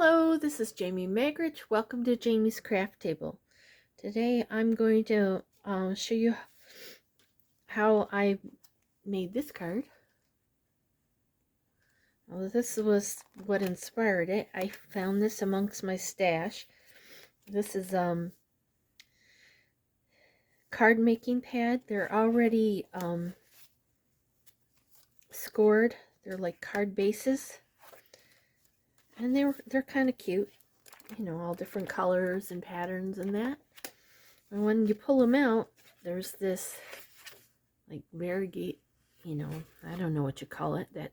Hello, this is Jamie Magridge. Welcome to Jamie's Craft Table. Today I'm going to show you how I made this card. Well, this was what inspired it. I found this amongst my stash. This is card making pad. They're already scored. They're like card bases, and they're kind of cute. You know, all different colors and patterns and that. And when you pull them out, there's this like variegate, you know, I don't know what you call it, that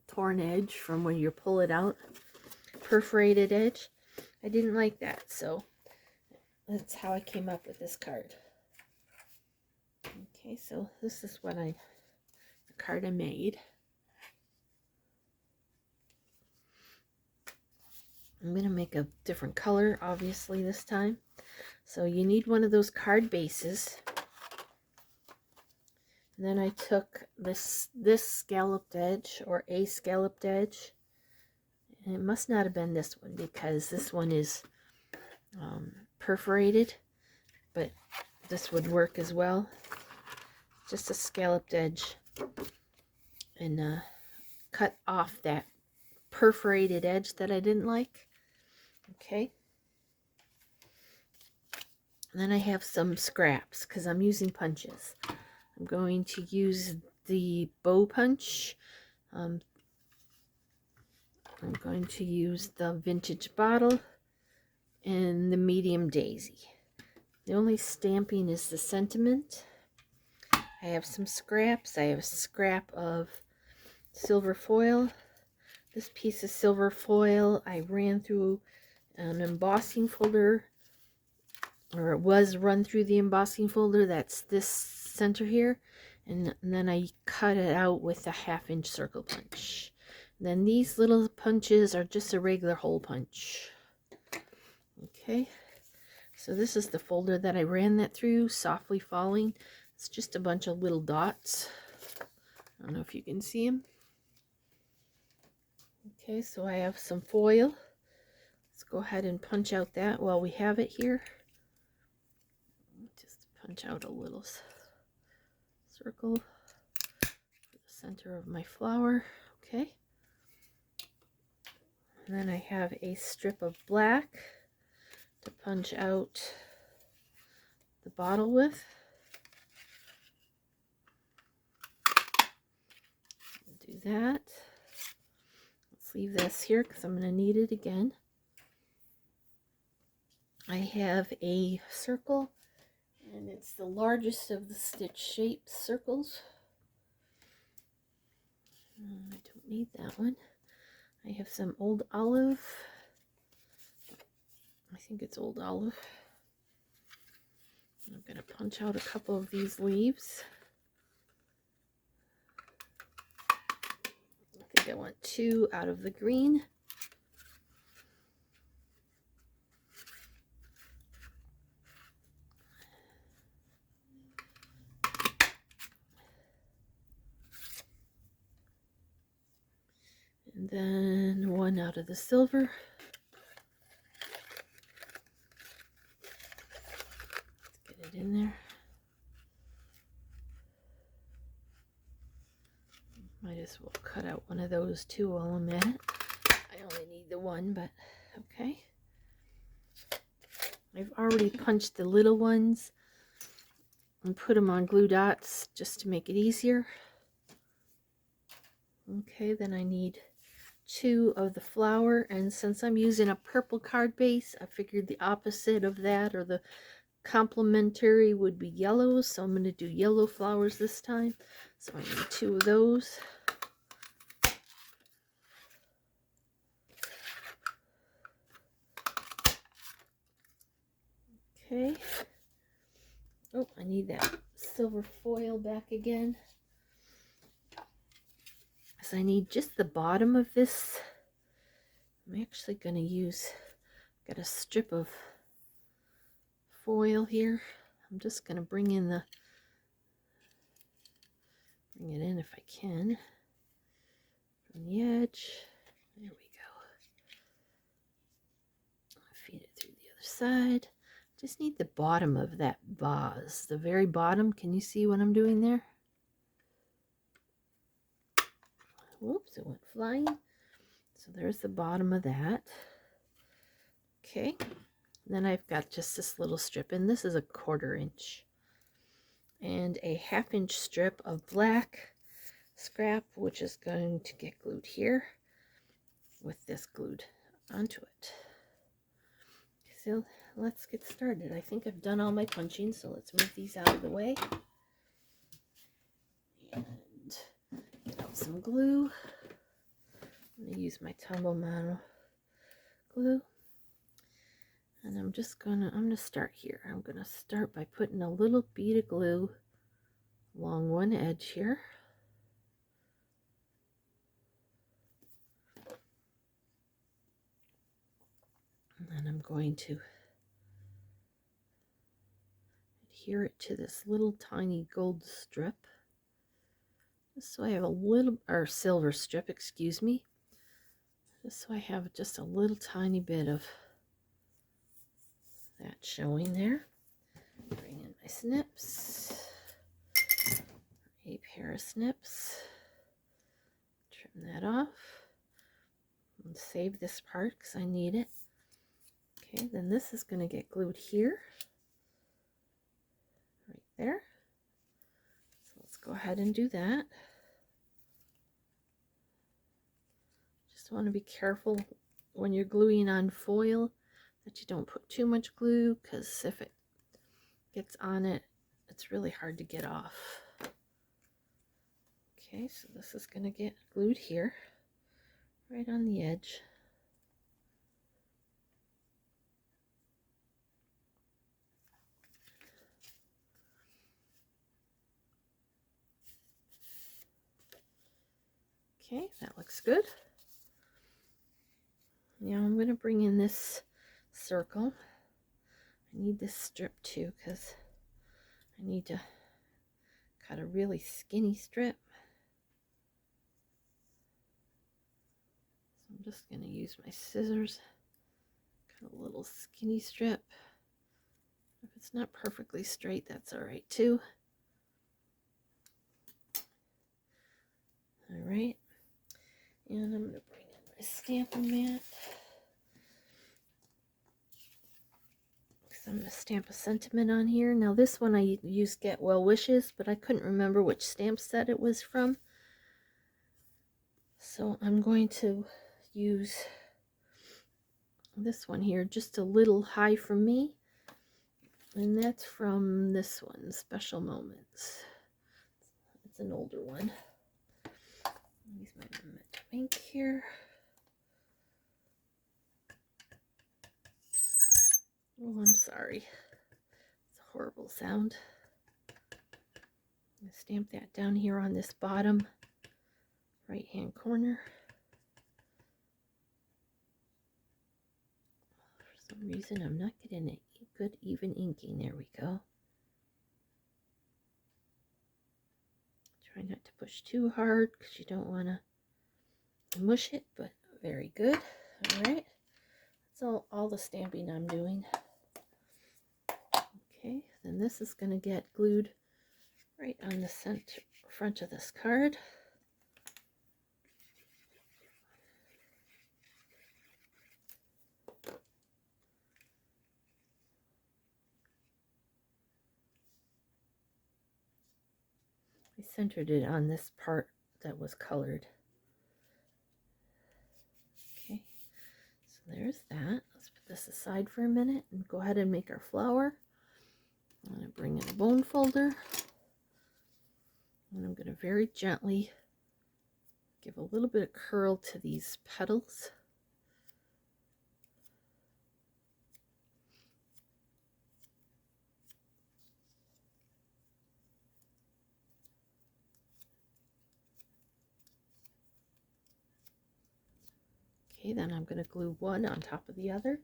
torn edge from when you pull it out, perforated edge. I didn't like that, so that's how I came up with this card. Okay, so this is the card I made. I'm going to make a different color, obviously, this time. So you need one of those card bases. And then I took this scalloped edge, or a scalloped edge. And it must not have been this one, because this one is perforated, but this would work as well. Just a scalloped edge, and cut off that perforated edge that I didn't like. Okay. And then I have some scraps because I'm using punches. I'm going to use the bow punch. I'm going to use the vintage bottle and the medium daisy. The only stamping is the sentiment. I have some scraps. I have a scrap of silver foil. This piece of silver foil I ran through an embossing folder, or it was run through the embossing folder. That's this center here. And then I cut it out with a 1/2-inch circle punch. And then these little punches are just a regular hole punch. Okay, so this is the folder that I ran that through, Softly Falling. It's just a bunch of little dots. I don't know if you can see them. Okay, so I have some foil. Let's go ahead and punch out that while we have it here. Just punch out a little circle for the center of my flower. Okay. And then I have a strip of black to punch out the bottle with. Do that. Let's leave this here because I'm going to need it again. I have a circle, and it's the largest of the stitch shaped circles. I don't need that one. I have some old olive. I think it's old olive. I'm going to punch out a couple of these leaves. I think I want 2 out of the green. And then 1 out of the silver. Let's get it in there. Might as well cut out one of those too while I'm at it. I only need the one, but okay. I've already punched the little ones and put them on glue dots just to make it easier. Okay, then I need 2 of the flower, and since I'm using a purple card base, I figured the opposite of that, or the complementary, would be yellow, so I'm going to do yellow flowers this time. So I need 2 of those. Okay. Oh, I need that silver foil back again. So I need just the bottom of this. I'm actually going to use, got a strip of foil here. I'm just going to bring it in if I can from the edge. There we side. Just need the bottom of that vase, the very bottom. Can you see what I'm doing there? Whoops, it went flying. So there's the bottom of that. Okay, then I've got just this little strip, and this is a 1/4 inch, and a 1/2 inch strip of black scrap, which is going to get glued here with this glued onto it. So let's get started. I think I've done all my punching, so let's move these out of the way and get out some glue. I'm going to use my Tumble Model glue, and I'm going to start here. I'm going to start by putting a little bead of glue along one edge here. And then I'm going to adhere it to this little tiny gold strip. Just so I have a little, or silver strip, excuse me. Just so I have just a little tiny bit of that showing there. Bring in my snips. A pair of snips. Trim that off. And save this part because I need it. Okay, then this is going to get glued here. Right there. So let's go ahead and do that. Just want to be careful when you're gluing on foil that you don't put too much glue, because if it gets on it, it's really hard to get off. Okay, so this is going to get glued here, right on the edge. Okay, that looks good. Now I'm going to bring in this circle. I need this strip too, because I need to cut a really skinny strip. So I'm just going to use my scissors, cut a little skinny strip. If it's not perfectly straight, that's all right too. All right, and I'm going to bring in my stamping mat. I'm going to stamp a sentiment on here. Now this one I used Get Well Wishes, but I couldn't remember which stamp set it was from. So I'm going to use this one here, just a little high from me. And that's from this one, Special Moments. It's an older one. Use my Memento ink here. Oh, I'm sorry. It's a horrible sound. I'm going to stamp that down here on this bottom right hand corner. For some reason I'm not getting a good even inking. There we go. Try not to push too hard because you don't want to mush it, but very good. All right. That's all the stamping I'm doing. Okay, then this is going to get glued right on the center front of this card. I centered it on this part that was colored. Okay, so there's that. Let's put this aside for a minute and go ahead and make our flower. I'm going to bring in a bone folder, and I'm going to very gently give a little bit of curl to these petals. Okay, then I'm going to glue one on top of the other.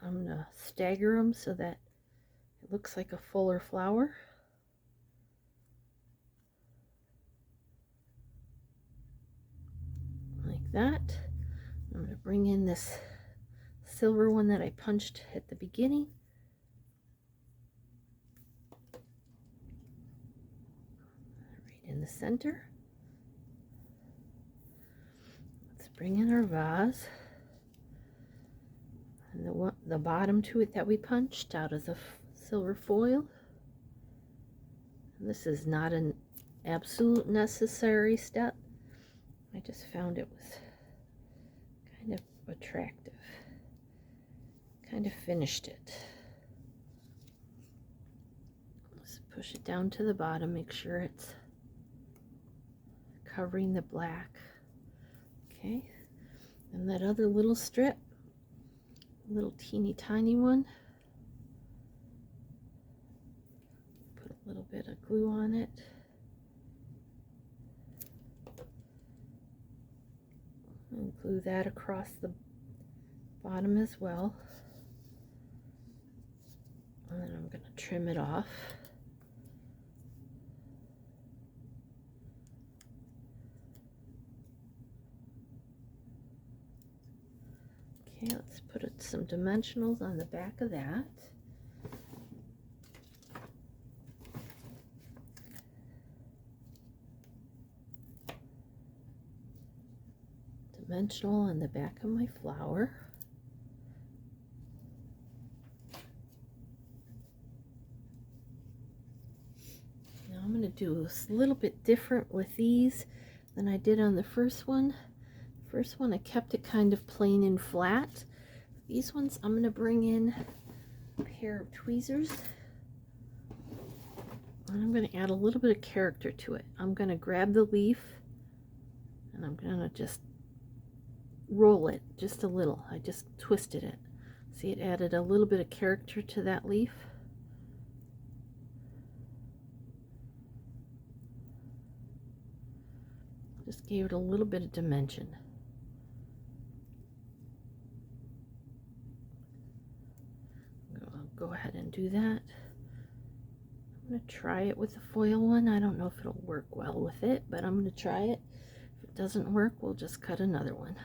I'm going to stagger them so that looks like a fuller flower. Like that. I'm going to bring in this silver one that I punched at the beginning. Right in the center. Let's bring in our vase. And the bottom to it that we punched out of the silver foil. And this is not an absolute necessary step. I just found it was kind of attractive. Kind of finished it. Let's push it down to the bottom, make sure it's covering the black. Okay, and that other little strip, little teeny tiny one, put a little bit of glue on it. And glue that across the bottom as well. And then I'm going to trim it off. Okay, let's put some dimensionals on the back of that. Dimensional on the back of my flower. Now I'm going to do a little bit different with these than I did on the first one. First one I kept it kind of plain and flat. These ones I'm going to bring in a pair of tweezers. And I'm going to add a little bit of character to it. I'm going to grab the leaf and I'm going to just roll it just a little. I just twisted it. See, it added a little bit of character to that leaf. Just gave it a little bit of dimension. I'll go ahead and do that. I'm going to try it with the foil one. I don't know if it'll work well with it, but I'm going to try it. If it doesn't work, we'll just cut another one.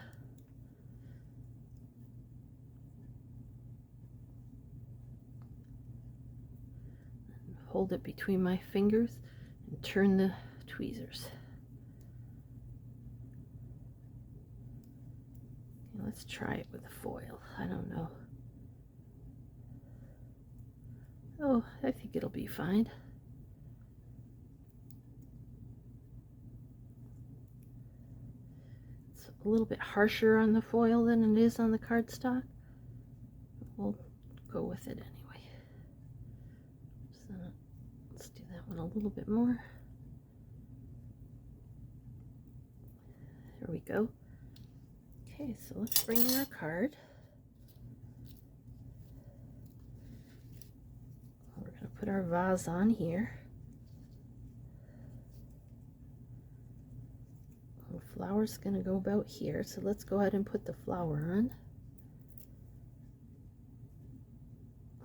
Hold it between my fingers and turn the tweezers. Okay, let's try it with the foil. I don't know. Oh, I think it'll be fine. It's a little bit harsher on the foil than it is on the cardstock. We'll go with it anyway. So let's do that one a little bit more. There we go. Okay, so let's bring in our card. We're going to put our vase on here. The flower's going to go about here, so let's go ahead and put the flower on.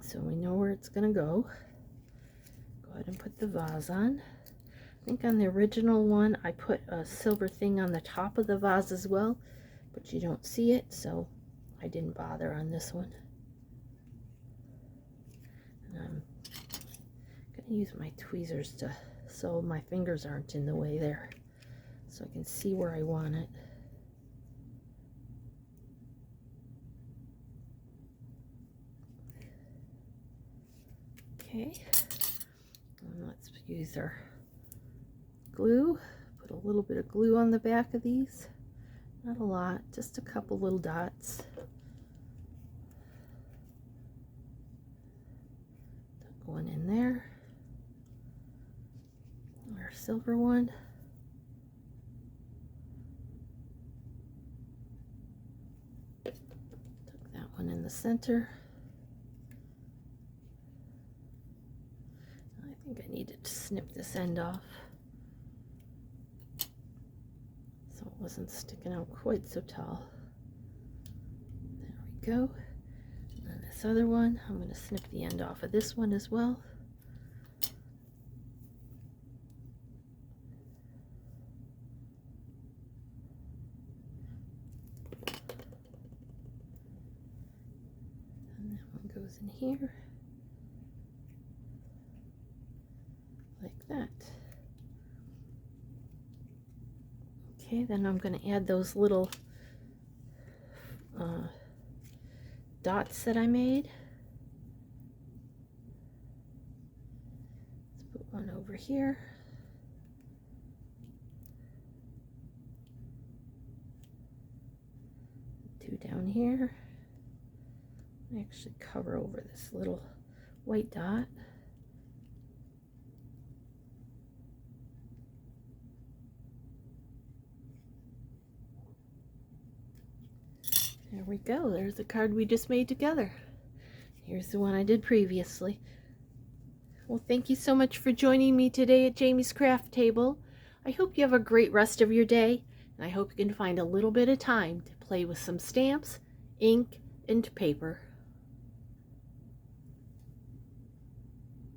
So we know where it's going to go. Go ahead and put the vase on. I think on the original one I put a silver thing on the top of the vase as well, but you don't see it, so I didn't bother on this one. And I'm going to use my tweezers so my fingers aren't in the way there, so I can see where I want it. Okay, and let's use our glue. Put a little bit of glue on the back of these. Not a lot, just a couple little dots. Tuck one in there. Our silver one. Tuck that one in the center. I think I needed to snip this end off so it wasn't sticking out quite so tall. There we go. And then this this other one. I'm going to snip the end off of this one as well. And that one goes in here. Like that. Okay, then I'm going to add those little dots that I made. Let's put one over here. Two down here. I actually cover over this little white dot. There we go. There's the card we just made together. Here's the one I did previously. Well, thank you so much for joining me today at Jamie's Craft Table. I hope you have a great rest of your day, and I hope you can find a little bit of time to play with some stamps, ink, and paper.